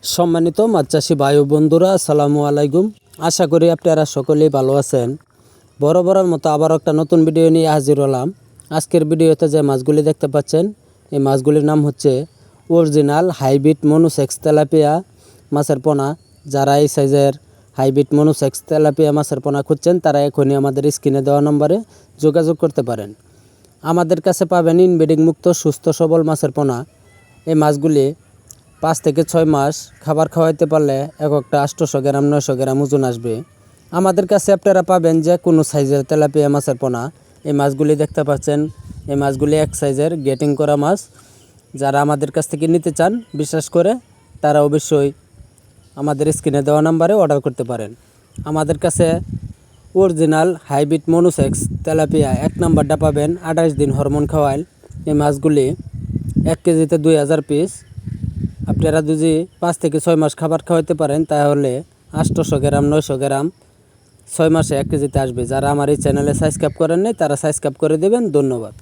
সম্মানিত মাছ চাষি ভাই ও বন্ধুরা, আসসালামু আলাইকুম। আশা করি আপনারা সকলেই ভালো আছেন। বরাবরের মতো আবার একটা নতুন ভিডিও নিয়ে হাজির হলাম। আজকের ভিডিওতে যে মাছগুলি দেখতে পাচ্ছেন, এই মাছগুলির নাম হচ্ছে অরিজিনাল হাইব্রিড মনোসেক্স তেলাপিয়া মাছের পোনা। যারা এই সাইজের হাইব্রিড মনোসেক্স তেলাপিয়া মাছের পোনা খুঁজছেন, তারা এখনই আমাদের স্ক্রিনে দেওয়া নম্বরে যোগাযোগ করতে পারেন। আমাদের কাছে পাবেন ইনব্রিডিং মুক্ত সুস্থ সবল মাছের পোনা। এই মাছগুলি 5 থেকে 6 মাস খাবার খাওয়াইতে পারলে এক একটা 800 গ্রাম 900 গ্রাম ওজন আসবে। আমাদের কাছে আপনারা পাবেন যে কোনো সাইজের তেলাপিয়া মাছের পোনা। এই মাছগুলি দেখতে পাচ্ছেন, এই মাছগুলি এক সাইজের গেটিং করা মাছ। যারা আমাদের কাছ থেকে নিতে চান, বিশেষ করে তারা অবশ্যই আমাদের স্ক্রিনে দেওয়া নাম্বারে অর্ডার করতে পারেন। আমাদের কাছে অরিজিনাল হাইব্রিড মনোসেক্স তেলাপিয়া 1 নাম্বারটা পাবেন 28 দিন হরমোন খাওয়াইল। এই মাছগুলি 1 কেজিতে 2000 পিস। আপনারা যদি 5 থেকে 6 মাস খাবার খাওয়াতে পারেন, তাহলে 800 গ্রাম 900 গ্রাম 6 মাসে 1 কেজিতে আসবে। যারা আমার এই চ্যানেলে সাবস্ক্রাইব করেন নাই, তারা সাবস্ক্রাইব করে দেবেন। ধন্যবাদ।